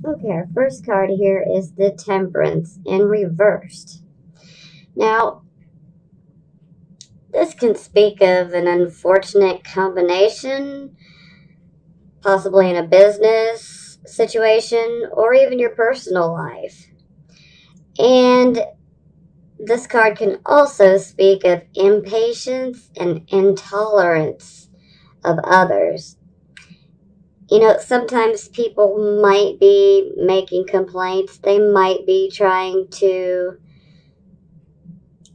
Okay, our first card here is the Temperance in reversed. Now, this can speak of an unfortunate combination, possibly in a business situation or even your personal life. And this card can also speak of impatience and intolerance of others. You know, sometimes people might be making complaints, they might be trying to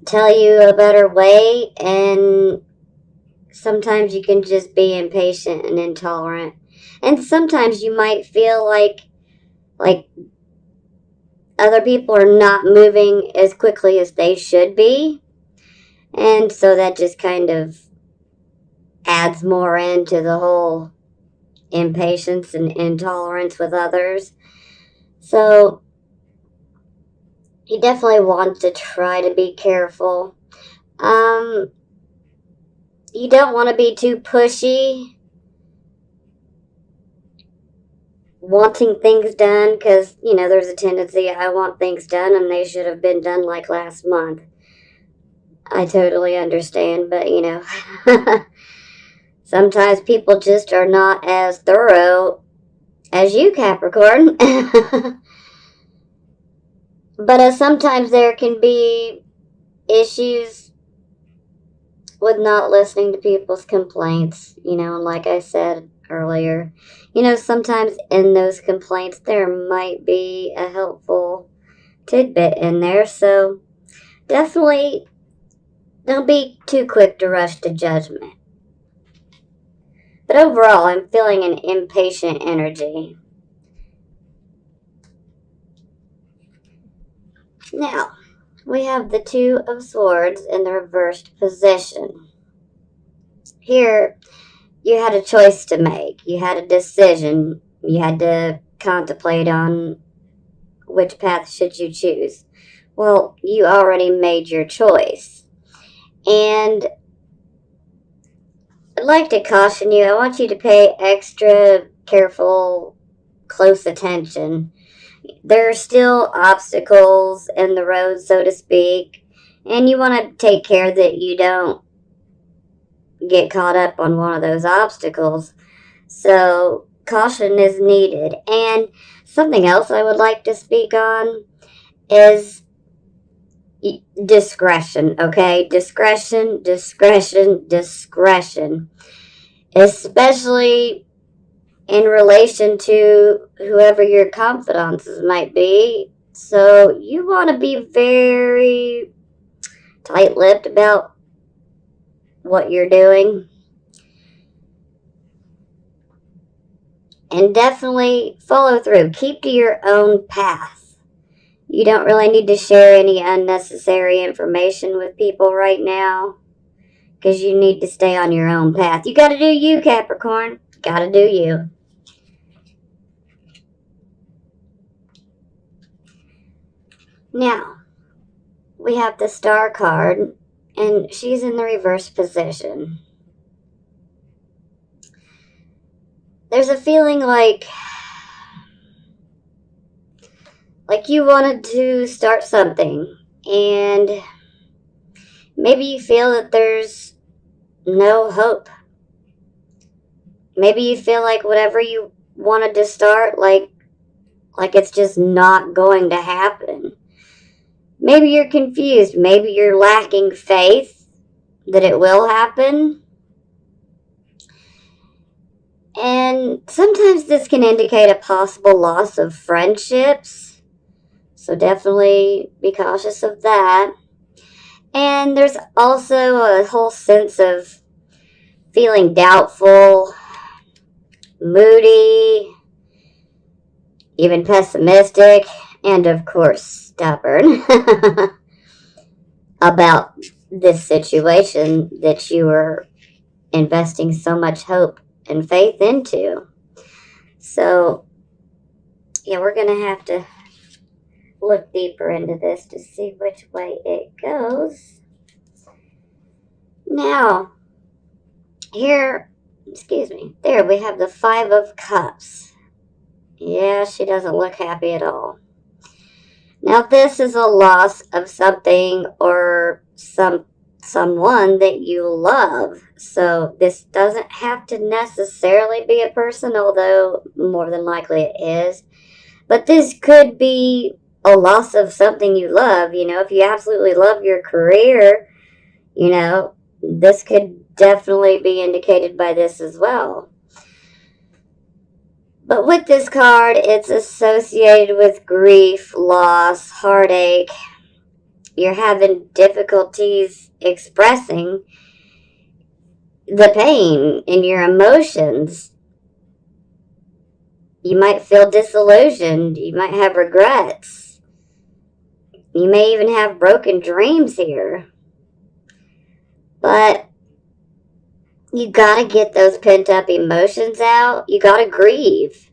tell you a better way, and sometimes you can just be impatient and intolerant. And sometimes you might feel like other people are not moving as quickly as they should be. And so that just kind of adds more into the whole impatience and intolerance with others. So you definitely want to try to be careful. Um, you don't want to be too pushy, wanting things done, because, you know, there's a tendency I want things done and they should have been done like last month. I totally understand, but, you know, sometimes people just are not as thorough as you, Capricorn. But sometimes there can be issues with not listening to people's complaints, you know, and like I said earlier, you know, sometimes in those complaints there might be a helpful tidbit in there. So definitely don't be too quick to rush to judgment. But overall, I'm feeling an impatient energy. Now, we have the Two of Swords in the reversed position. Here, you had a choice to make. You had a decision. You had to contemplate on which path should you choose. Well, you already made your choice. And I'd like to caution you, I want you to pay extra careful, close attention. There are still obstacles in the road, so to speak, and you want to take care that you don't get caught up on one of those obstacles. So, caution is needed. And something else I would like to speak on is discretion, okay? Discretion, discretion, discretion. Especially in relation to whoever your confidences might be. So you want to be very tight lipped about what you're doing. And definitely follow through. Keep to your own path. You don't really need to share any unnecessary information with people right now, because you need to stay on your own path. You got to do you, Capricorn. Got to do you. Now, we have the Star card, and she's in the reverse position. There's a feeling like you wanted to start something, and maybe you feel that there's no hope. Maybe you feel like whatever you wanted to start, like it's just not going to happen. Maybe you're confused. Maybe you're lacking faith that it will happen. And sometimes this can indicate a possible loss of friendships. So definitely be cautious of that. And there's also a whole sense of feeling doubtful, moody, even pessimistic, and of course, stubborn about this situation that you were investing so much hope and faith into. So, yeah, we're going to have to look deeper into this to see which way it goes. Now, here, excuse me, there we have the Five of Cups. Yeah, she doesn't look happy at all. Now, this is a loss of something or someone that you love. So this doesn't have to necessarily be a person, although more than likely it is. But this could be a loss of something you love. You know, if you absolutely love your career, you know, this could definitely be indicated by this as well. But with this card, it's associated with grief, loss, heartache. You're having difficulties expressing the pain in your emotions. You might feel disillusioned. You might have regrets. You may even have broken dreams here. But you gotta get those pent up emotions out. You gotta grieve.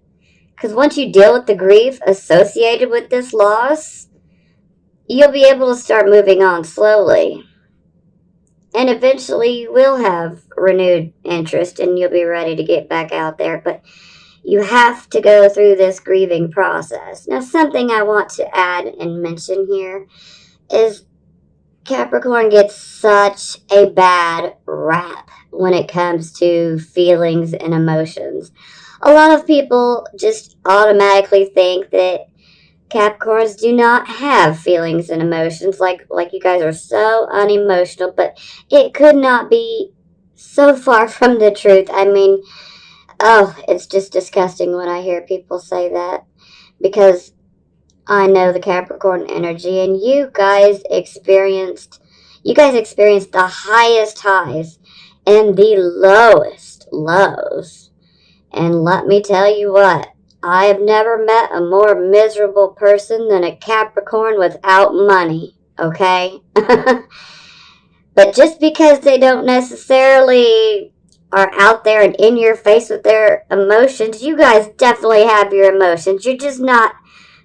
Because once you deal with the grief associated with this loss, you'll be able to start moving on slowly. And eventually you will have renewed interest and you'll be ready to get back out there. But you have to go through this grieving process. Now, something I want to add and mention here is Capricorn gets such a bad rap when it comes to feelings and emotions. A lot of people just automatically think that Capricorns do not have feelings and emotions, like you guys are so unemotional, but it could not be so far from the truth. I mean, oh, it's just disgusting when I hear people say that, because I know the Capricorn energy, and you guys experienced the highest highs and the lowest lows. And let me tell you what, I have never met a more miserable person than a Capricorn without money, okay? But just because they don't necessarily are out there and in your face with their emotions, you guys definitely have your emotions. You're just not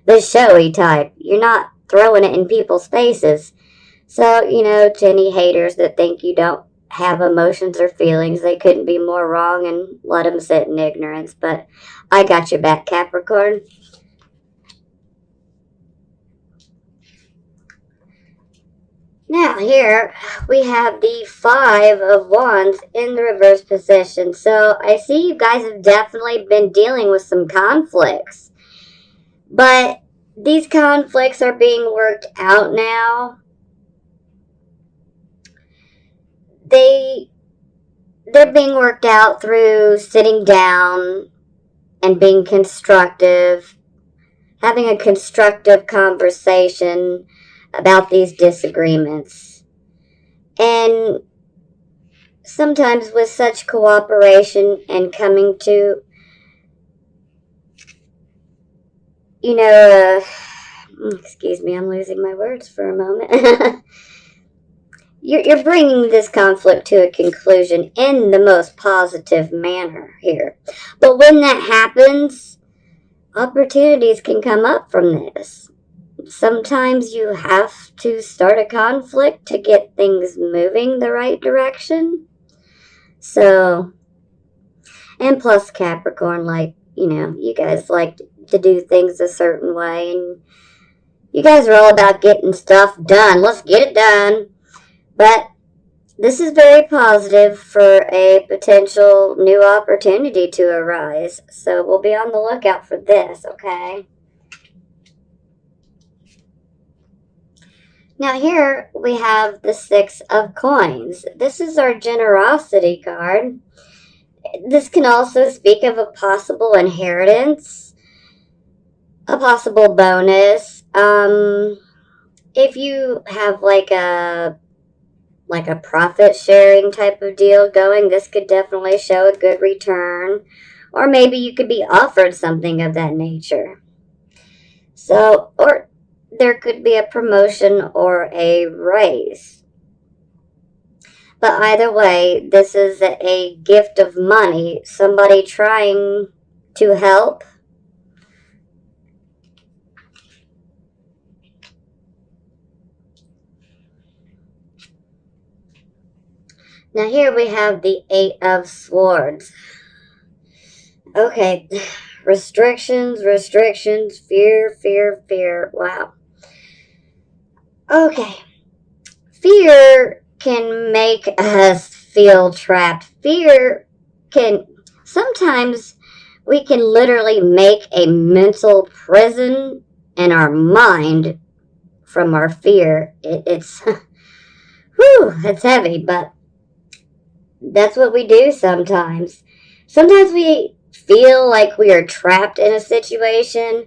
the showy type. You're not throwing it in people's faces. So, you know, to any haters that think you don't have emotions or feelings, they couldn't be more wrong, and let them sit in ignorance. But I got your back, Capricorn. Now, here we have the Five of Wands in the reverse position. So I see you guys have definitely been dealing with some conflicts. But these conflicts are being worked out now. They they're being worked out through sitting down and being constructive, having a constructive conversation about these disagreements. And sometimes with such cooperation and coming to, you know, excuse me, I'm losing my words for a moment. You're bringing this conflict to a conclusion in the most positive manner here. But when that happens, opportunities can come up from this. Sometimes you have to start a conflict to get things moving the right direction. So, and plus Capricorn, like, you know, you guys like to do things a certain way, and you guys are all about getting stuff done. Let's get it done. But this is very positive for a potential new opportunity to arise. So we'll be on the lookout for this, okay? Now here we have the Six of Coins. This is our generosity card. This can also speak of a possible inheritance, a possible bonus. If you have like a profit sharing type of deal going, this could definitely show a good return. Or maybe you could be offered something of that nature. So, or there could be a promotion or a raise. But either way, this is a gift of money, somebody trying to help. Now here we have the Eight of Swords. Okay, Restrictions, restrictions, fear, fear, fear. Wow. Okay. Fear can make us feel trapped. Fear can, sometimes we can literally make a mental prison in our mind from our fear. It's, whew, it's heavy, but that's what we do sometimes. Sometimes we feel like we are trapped in a situation,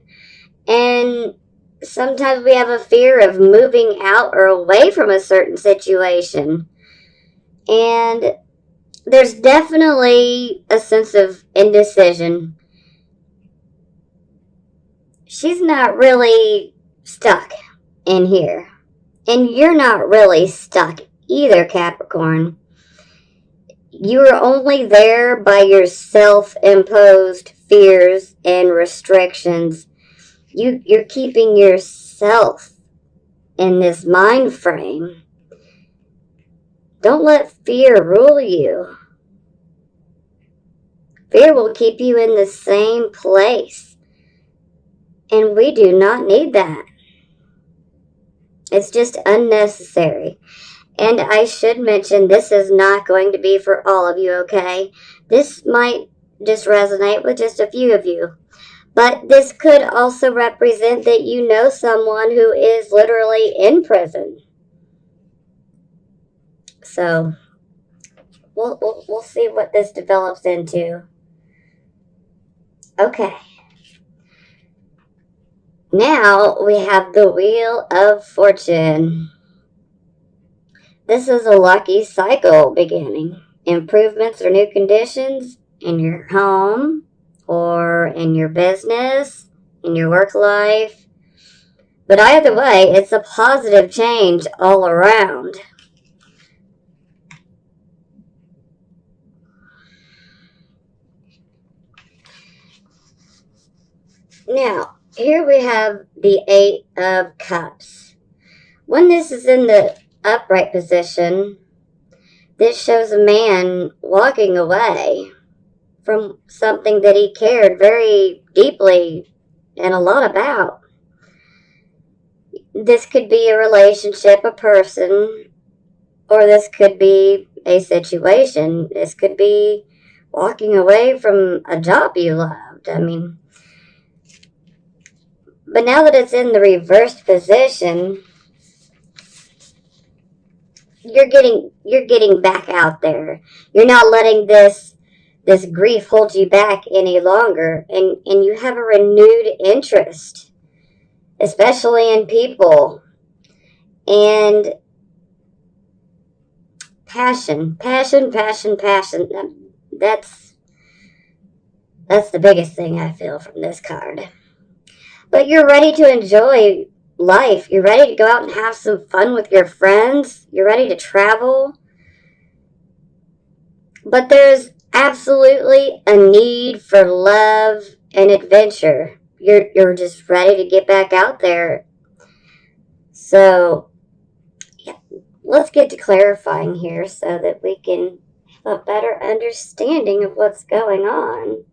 and sometimes we have a fear of moving out or away from a certain situation. And there's definitely a sense of indecision. She's not really stuck in here. And you're not really stuck either, Capricorn. You are only there by your self-imposed fears and restrictions. You're keeping yourself in this mind frame. Don't let fear rule you. Fear will keep you in the same place. And we do not need that. It's just unnecessary. And I should mention, this is not going to be for all of you, okay? This might just resonate with just a few of you. But this could also represent that you know someone who is literally in prison. So, we'll see what this develops into. Okay. Now we have the Wheel of Fortune. This is a lucky cycle beginning. Improvements or new conditions in your home or in your business, in your work life. But either way, it's a positive change all around. Now, here we have the Eight of Cups. When this is in the upright position, this shows a man walking away from something that he cared very deeply and a lot about. This could be a relationship, a person, or this could be a situation. This could be walking away from a job you loved. I mean, but now that it's in the reversed position, you're getting back out there. You're not letting this grief hold you back any longer, and you have a renewed interest, especially in people, and passion. That's the biggest thing I feel from this card. But you're ready to enjoy life. You're ready to go out and have some fun with your friends. You're ready to travel. But there's absolutely a need for love and adventure. You're just ready to get back out there. So, yeah, let's get to clarifying here so that we can have a better understanding of what's going on.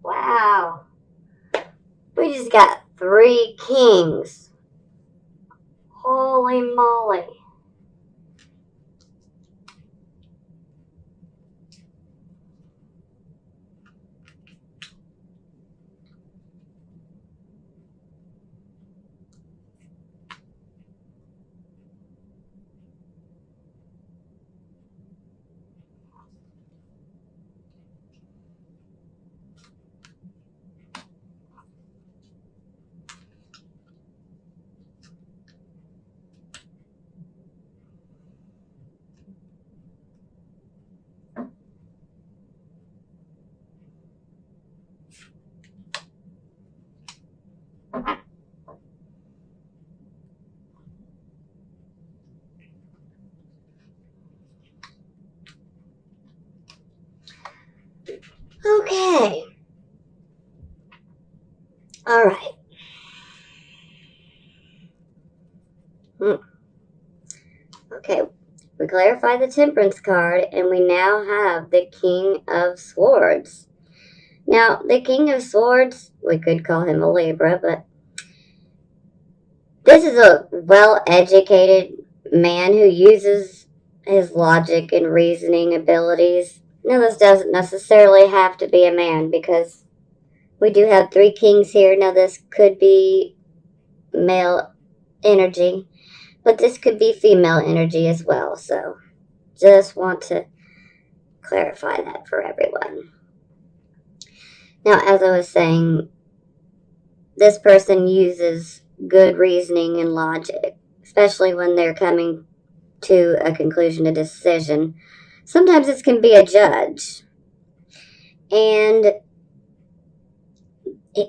Wow. We just got 3 kings. Holy moly. Okay. All right. Okay. We clarified the Temperance card, and we now have the King of Swords. Now, the King of Swords, we could call him a Libra, but this is a well-educated man who uses his logic and reasoning abilities. Now, this doesn't necessarily have to be a man, because we do have 3 kings here. Now, this could be male energy, but this could be female energy as well. So, just want to clarify that for everyone. Now, as I was saying, this person uses good reasoning and logic, especially when they're coming to a conclusion, a decision. Sometimes this can be a judge. And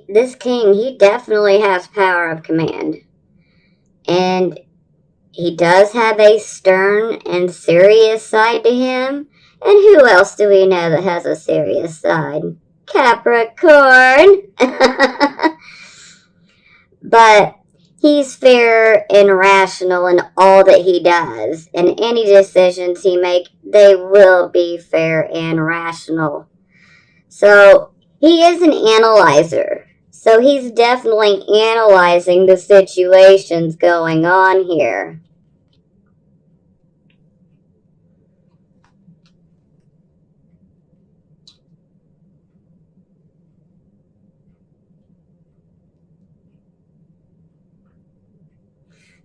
this king, he definitely has power of command. And he does have a stern and serious side to him. And who else do we know that has a serious side? Capricorn. But he's fair and rational in all that he does. And any decisions he makes, they will be fair and rational. So he is an analyzer. So he's definitely analyzing the situations going on here.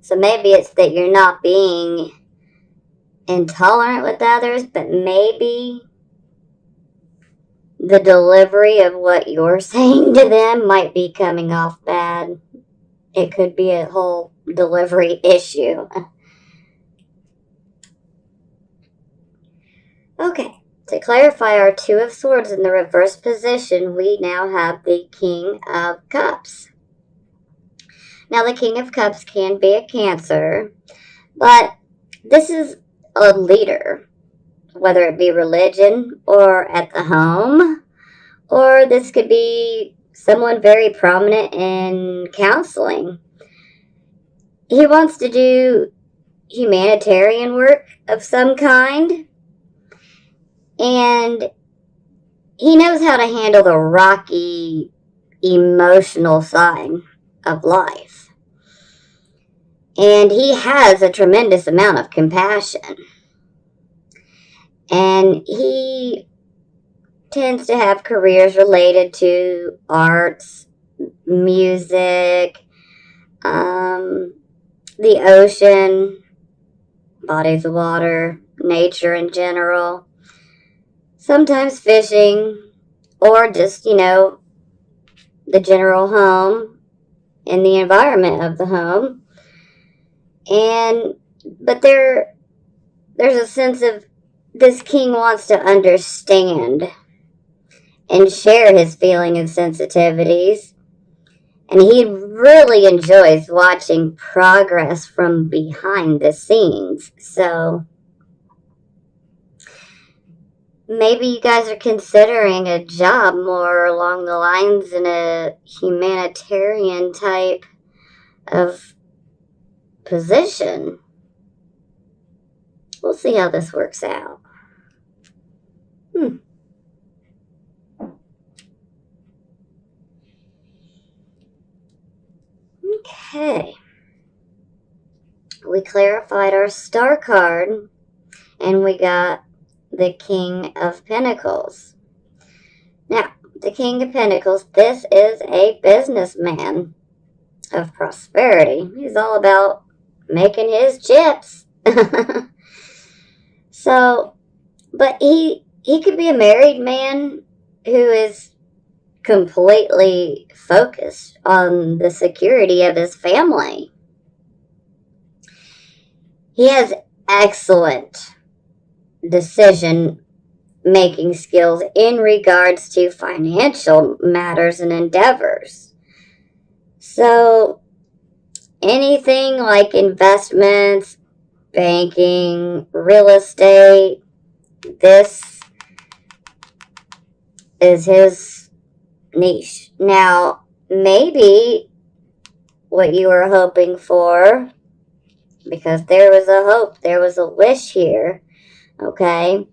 So maybe it's that you're not being intolerant with others, but maybe the delivery of what you're saying to them might be coming off bad. It could be a whole delivery issue. Okay, to clarify our 2 of Swords in the reverse position, we now have the King of Cups. Now, the King of Cups can be a Cancer, but this is a leader, whether it be religion or at the home, or this could be someone very prominent in counseling. He wants to do humanitarian work of some kind, and he knows how to handle the rocky, emotional side of life. And he has a tremendous amount of compassion. And he tends to have careers related to arts, music, the ocean, bodies of water, nature in general. Sometimes fishing, or just, the general home and the environment of the home. But there's a sense of this king wants to understand and share his feelings and sensitivities. And he really enjoys watching progress from behind the scenes. So maybe you guys are considering a job more along the lines in a humanitarian type of position. We'll see how this works out. Okay. We clarified our star card, and we got the King of Pentacles. Now, the King of Pentacles, this is a businessman of prosperity. He's all about making his chips. So, but he could be a married man who is completely focused on the security of his family. He has excellent decision-making skills in regards to financial matters and endeavors. So, anything like investments, banking, real estate, this is his niche. Now, maybe what you were hoping for, because there was a hope, there was a wish here, okay?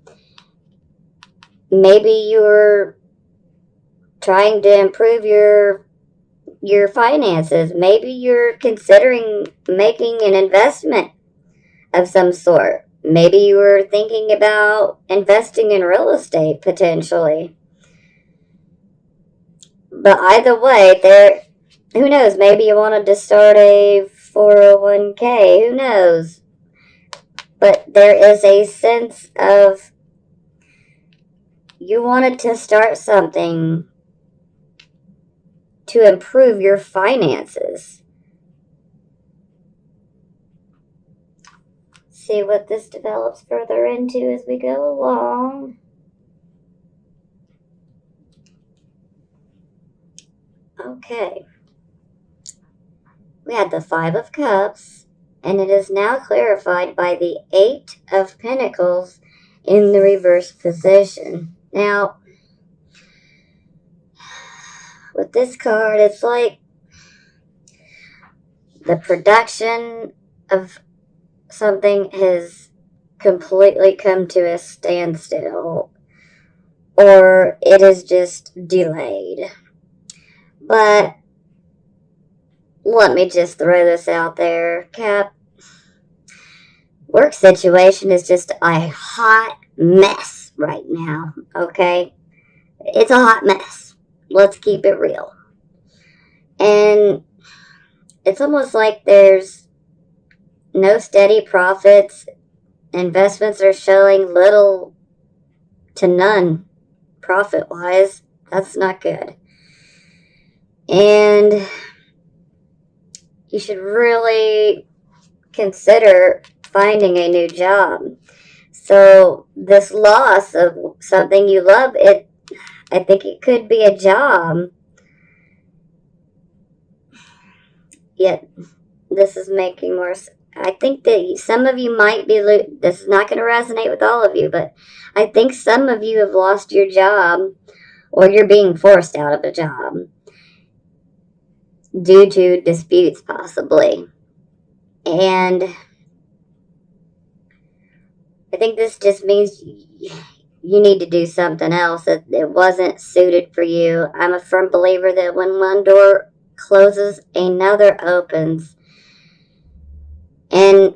Maybe you were trying to improve your finances. Maybe you're considering making an investment of some sort. Maybe you were thinking about investing in real estate potentially. But either way, who knows, maybe you wanted to start a 401k, who knows? But there is a sense of you wanted to start something to improve your finances. See what this develops further into as we go along. Okay. We had the Five of Cups, and it is now clarified by the Eight of Pentacles in the reverse position. Now, with this card, it's like the production of something has completely come to a standstill, or it is just delayed. But let me just throw this out there, Cap. Work situation is just a hot mess right now, okay? It's a hot mess. Let's keep it real. And it's almost like there's no steady profits. Investments are showing little to none profit-wise. That's not good. And you should really consider finding a new job. So this loss of something you love, I think it could be a job. Yet this is making more. I think that some of you might be. This is not going to resonate with all of you, but I think some of you have lost your job, or you're being forced out of a job due to disputes, possibly. And I think this just means you need to do something else. It wasn't suited for you. I'm a firm believer that when one door closes, another opens. And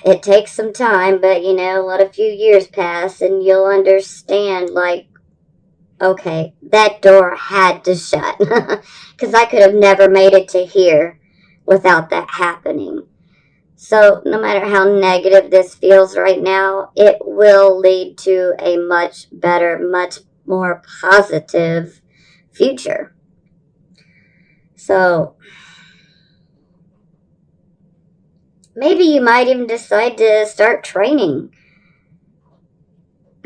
it takes some time, but let a few years pass and you'll understand, like, okay, that door had to shut. Because I could have never made it to here without that happening. So no matter how negative this feels right now, it will lead to a much better, much more positive future. So maybe you might even decide to start training,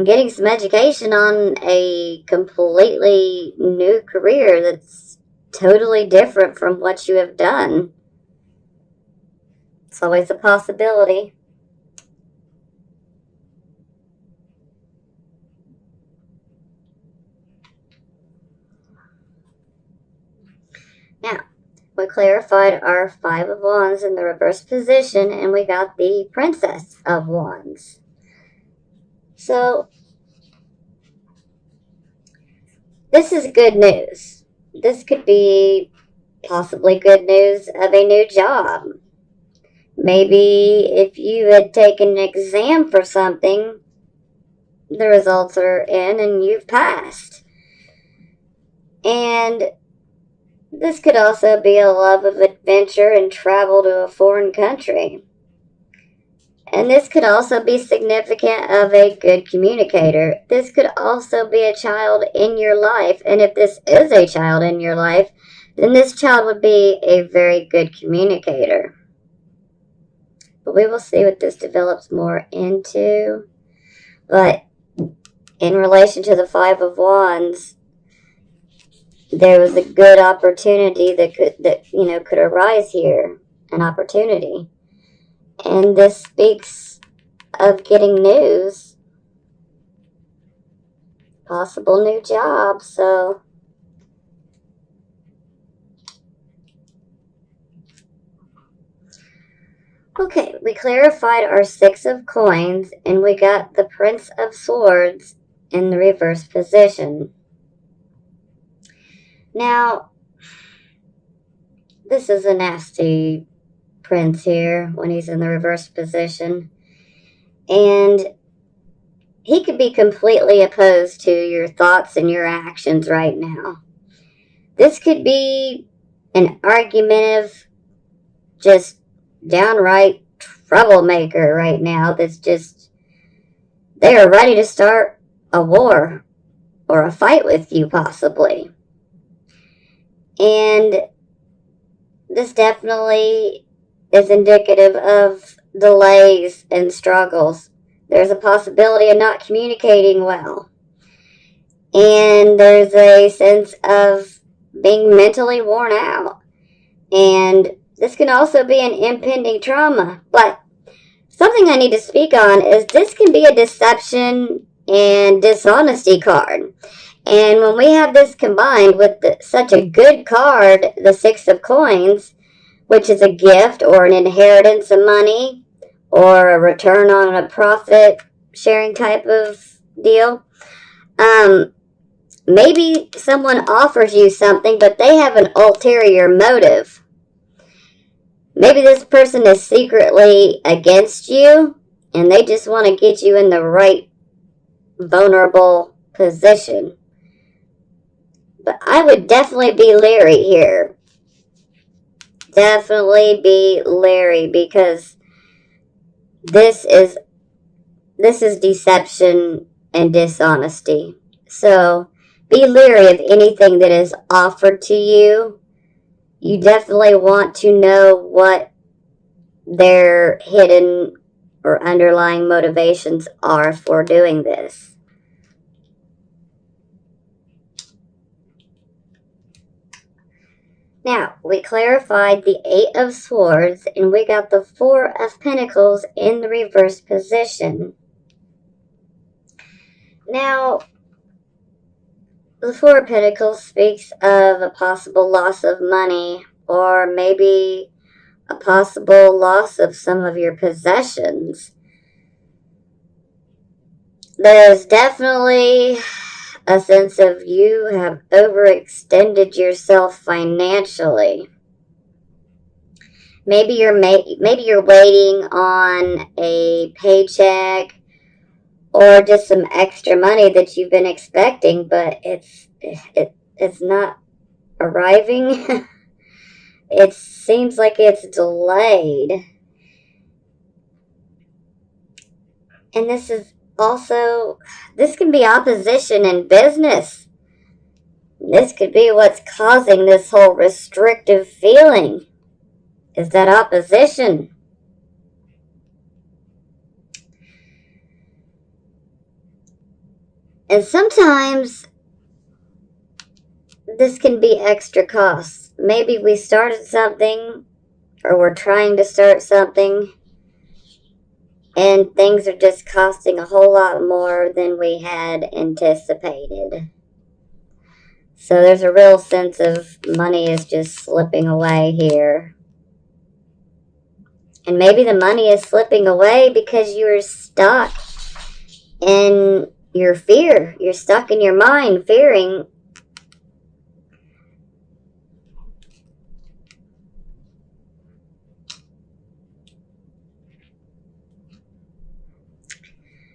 getting some education on a completely new career that's totally different from what you have done. It's always a possibility. Now, we clarified our Five of Wands in the reverse position, and we got the Princess of Wands. So, this is good news. This could be possibly good news of a new job. Maybe if you had taken an exam for something, the results are in and you've passed. And this could also be a love of adventure and travel to a foreign country. And this could also be significant of a good communicator. This could also be a child in your life. And if this is a child in your life, then this child would be a very good communicator. But we will see what this develops more into. But in relation to the Five of Wands, there was a good opportunity that could arise here, an opportunity. And this speaks of getting news possible new job. So, okay, we clarified our Six of Coins, and we got the Prince of Swords in the reverse position. Now, this is a nasty prince here when he's in the reverse position. And he could be completely opposed to your thoughts and your actions right now. This could be an argumentative, just downright troublemaker right now that's just, they are ready to start a war or a fight with you possibly. And this definitely is indicative of delays and struggles. There's a possibility of not communicating well. And there's a sense of being mentally worn out. And this can also be an impending trauma. But something I need to speak on is this can be a deception and dishonesty card. And when we have this combined with such a good card, the Six of Coins, which is a gift or an inheritance of money or a return on a profit sharing type of deal, maybe someone offers you something, but they have an ulterior motive. Maybe this person is secretly against you, and they just want to get you in the right vulnerable position. But I would definitely be leery here. Definitely be leery, because this is deception and dishonesty. So be leery of anything that is offered to you. You definitely want to know what their hidden or underlying motivations are for doing this. Now, we clarified the Eight of Swords, and we got the Four of Pentacles in the reverse position. Now, the Four of Pentacles speaks of a possible loss of money, or maybe a possible loss of some of your possessions. There's definitely a sense of you have overextended yourself financially. Maybe you're waiting on a paycheck or just some extra money that you've been expecting, but it's not arriving. It seems like it's delayed. And this can be opposition in business. This could be what's causing this whole restrictive feeling, is that opposition. And sometimes this can be extra costs. Maybe we started something, or we're trying to start something, and things are just costing a whole lot more than we had anticipated. So there's a real sense of money is just slipping away here. And maybe the money is slipping away because you're stuck in your fear. You're stuck in your mind fearing.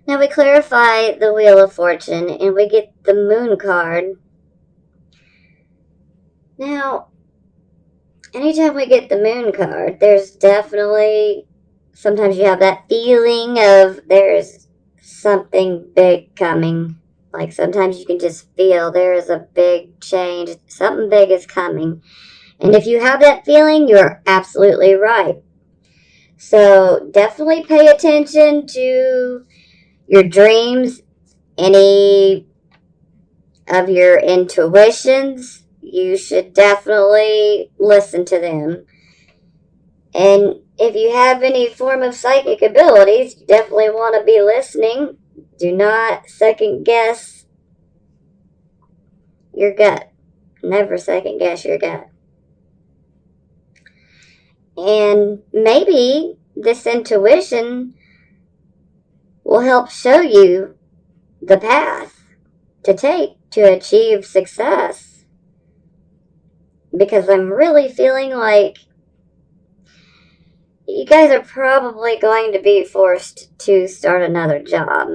Now we clarify the Wheel of Fortune, and we get the Moon card. Now, anytime we get the Moon card, there's definitely, sometimes you have that feeling of there's something big coming. Like sometimes you can just feel there is a big change. Something big is coming. And if you have that feeling, you're absolutely right. So definitely pay attention to your dreams, any of your intuitions. You should definitely listen to them. And if you have any form of psychic abilities, you definitely want to be listening. Do not second guess your gut. Never second guess your gut. And maybe this intuition will help show you the path to take to achieve success. Because I'm really feeling like you guys are probably going to be forced to start another job.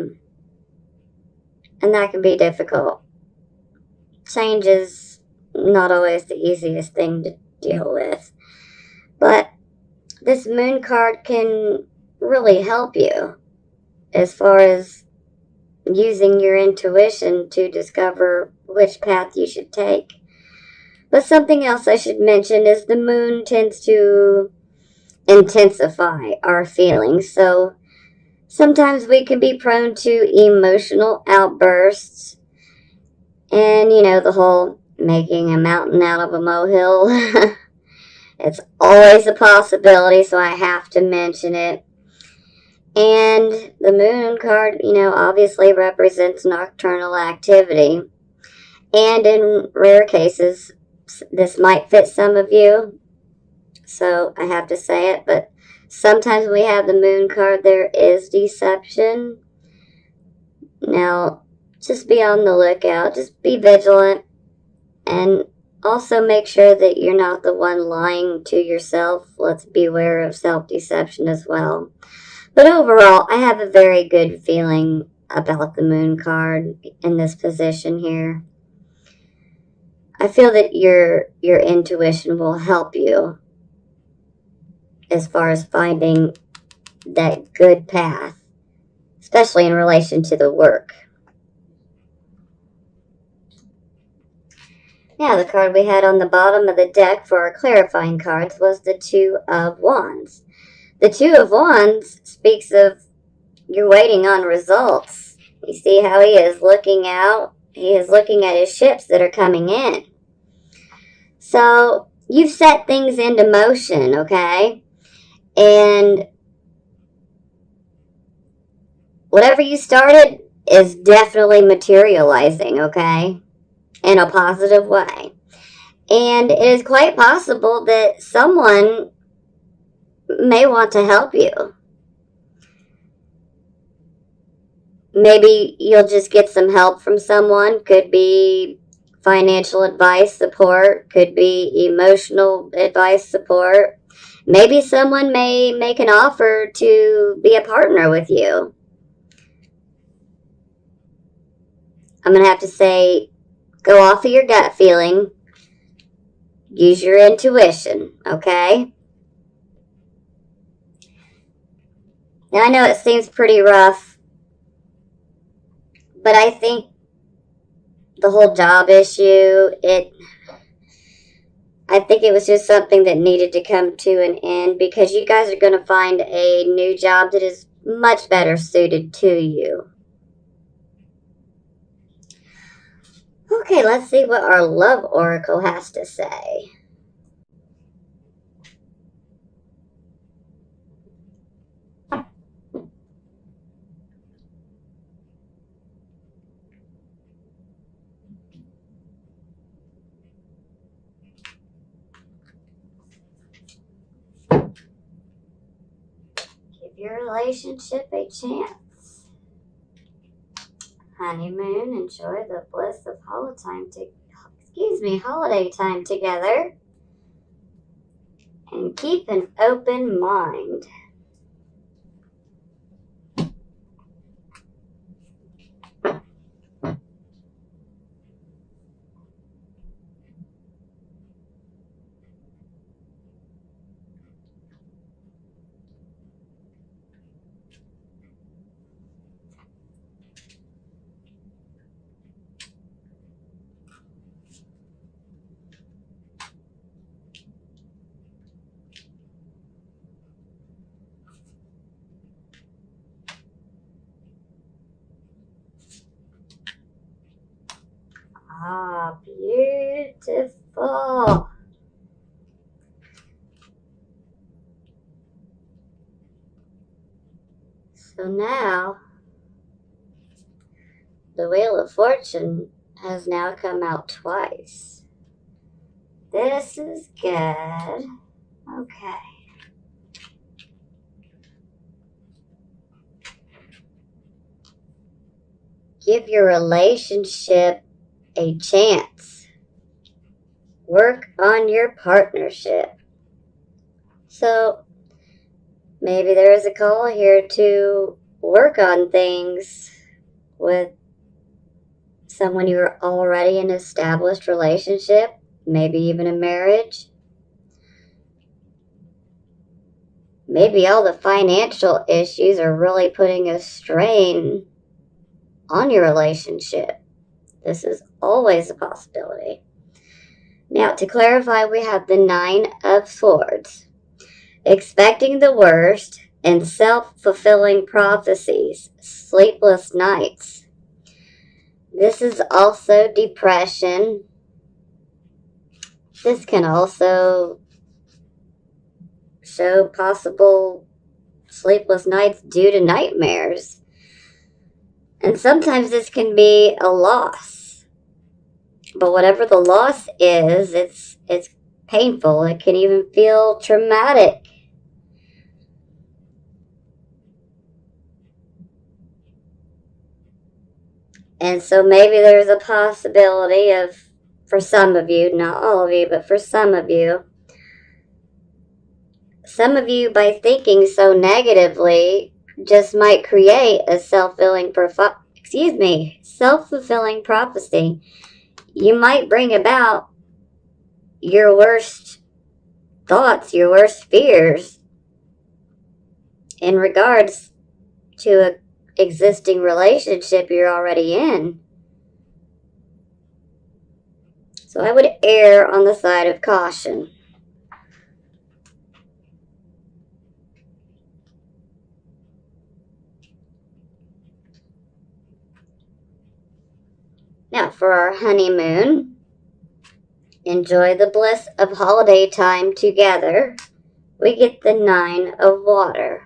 And that can be difficult. Change is not always the easiest thing to deal with. But this moon card can really help you as far as using your intuition to discover which path you should take. But something else I should mention is the moon tends to intensify our feelings. So sometimes we can be prone to emotional outbursts. And, the whole making a mountain out of a molehill. It's always a possibility, so I have to mention it. And the moon card, obviously represents nocturnal activity. And in rare cases, this might fit some of you, so I have to say it, but sometimes when we have the moon card, there is deception. Now, just be on the lookout, just be vigilant, and also make sure that you're not the one lying to yourself. Let's beware of self-deception as well. But overall, I have a very good feeling about the moon card in this position here. I feel that your intuition will help you as far as finding that good path, especially in relation to the work. Now, the card we had on the bottom of the deck for our clarifying cards was the Two of Wands. The Two of Wands speaks of you're waiting on results. You see how he is looking out? He is looking at his ships that are coming in. So, you've set things into motion, okay? And whatever you started is definitely materializing, okay? In a positive way. And it is quite possible that someone may want to help you. Maybe you'll just get some help from someone. Could be financial advice, support. Could be emotional advice, support. Maybe someone may make an offer to be a partner with you. I'm going to have to say, go off of your gut feeling. Use your intuition, okay? Now, I know it seems pretty rough, but I think the whole job issue, I think it was just something that needed to come to an end because you guys are going to find a new job that is much better suited to you. Okay, let's see what our love oracle has to say. Give your relationship a chance. Honeymoon, enjoy the bliss of holiday time together. And keep an open mind. Ah, beautiful. So now, the Wheel of Fortune has now come out twice. This is good. Okay. Give your relationship a chance. Work on your partnership. So maybe there is a call here to work on things with someone you're already in an established relationship, maybe even a marriage. Maybe all the financial issues are really putting a strain on your relationship. This is always a possibility. Now, to clarify, we have the Nine of Swords. Expecting the worst and self-fulfilling prophecies, sleepless nights. This is also depression. This can also show possible sleepless nights due to nightmares. And sometimes this can be a loss. But whatever the loss is, it's painful. It can even feel traumatic. And so maybe there's a possibility of, for some of you, not all of you, but for some of you, by thinking so negatively, just might create a self-fulfilling prophecy. You might bring about your worst thoughts, your worst fears in regards to an existing relationship you're already in. So I would err on the side of caution. Now, for our honeymoon, enjoy the bliss of holiday time together. We get the Nine of Water.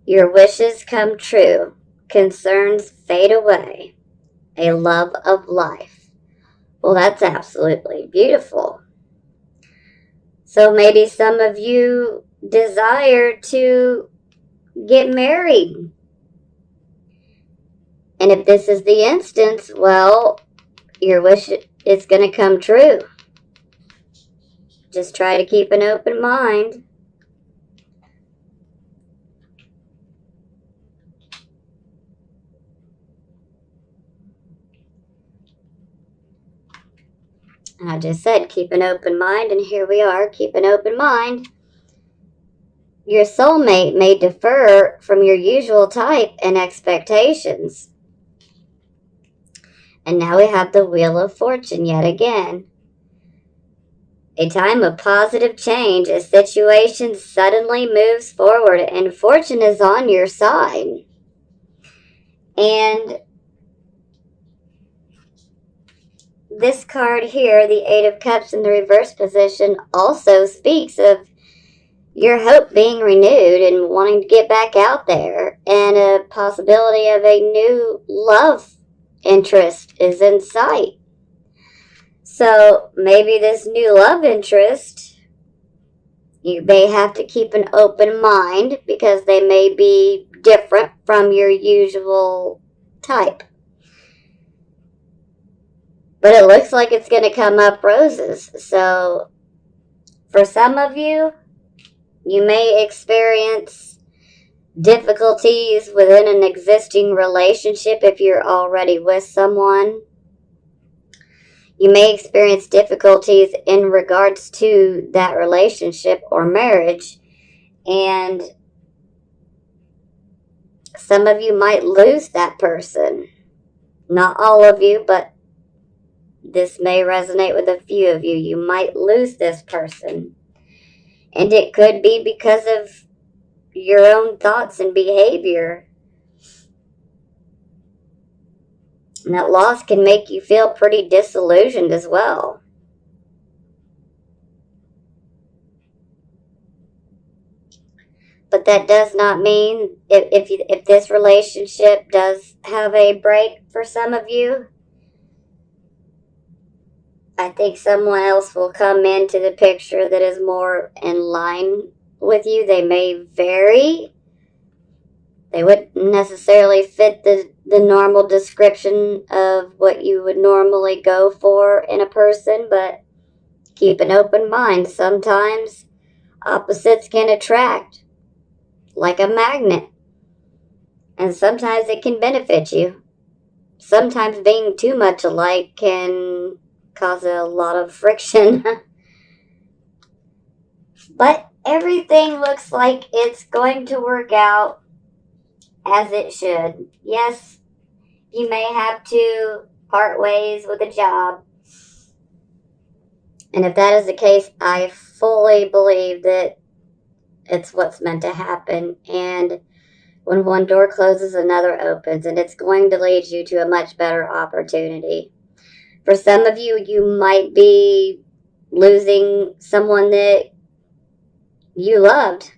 Your wishes come true. Concerns fade away. A love of life. Well, that's absolutely beautiful. So maybe some of you desire to get married. And if this is the instance, well, your wish is going to come true. Just try to keep an open mind. I just said keep an open mind, and here we are, keep an open mind. Your soulmate may differ from your usual type and expectations. And now we have the Wheel of Fortune yet again. A time of positive change. A situation suddenly moves forward and fortune is on your side. And this card here, the Eight of Cups in the reverse position, also speaks of your hope being renewed and wanting to get back out there, and a possibility of a new love interest is in sight. So maybe this new love interest, you may have to keep an open mind because they may be different from your usual type. But it looks like it's going to come up roses. So for some of you, you may experience difficulties within an existing relationship if you're already with someone. You may experience difficulties in regards to that relationship or marriage. And some of you might lose that person. Not all of you, but this may resonate with a few of you. You might lose this person. And it could be because of your own thoughts and behavior. And that loss can make you feel pretty disillusioned as well. But that does not mean, if this relationship does have a break for some of you, I think someone else will come into the picture that is more in line with you. They may vary. They wouldn't necessarily fit the normal description of what you would normally go for in a person, but keep an open mind. Sometimes opposites can attract like a magnet, and sometimes it can benefit you. Sometimes being too much alike can cause a lot of friction. But everything looks like it's going to work out as it should. Yes, you may have to part ways with a job. And if that is the case, I fully believe that it's what's meant to happen. And when one door closes, another opens, and it's going to lead you to a much better opportunity. For some of you, you might be losing someone that you loved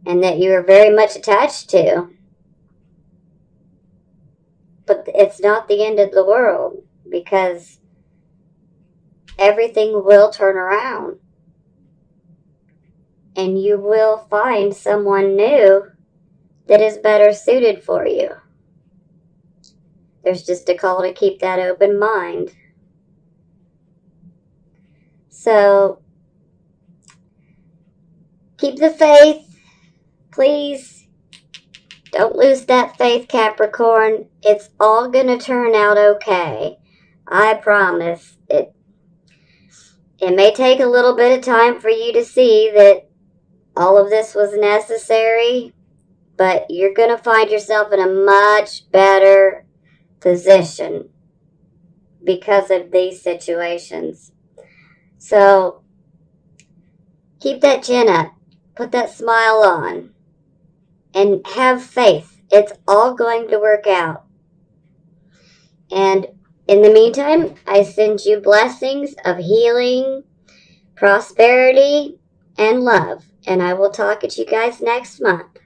and that you were very much attached to. But it's not the end of the world, because everything will turn around. And you will find someone new that is better suited for you. There's just a call to keep that open mind. So, keep the faith. Please don't lose that faith, Capricorn. It's all going to turn out okay. I promise. It may take a little bit of time for you to see that all of this was necessary, but you're going to find yourself in a much better position because of these situations. So, keep that chin up. Put that smile on. And have faith. It's all going to work out. And in the meantime, I send you blessings of healing, prosperity, and love. And I will talk at you guys next month.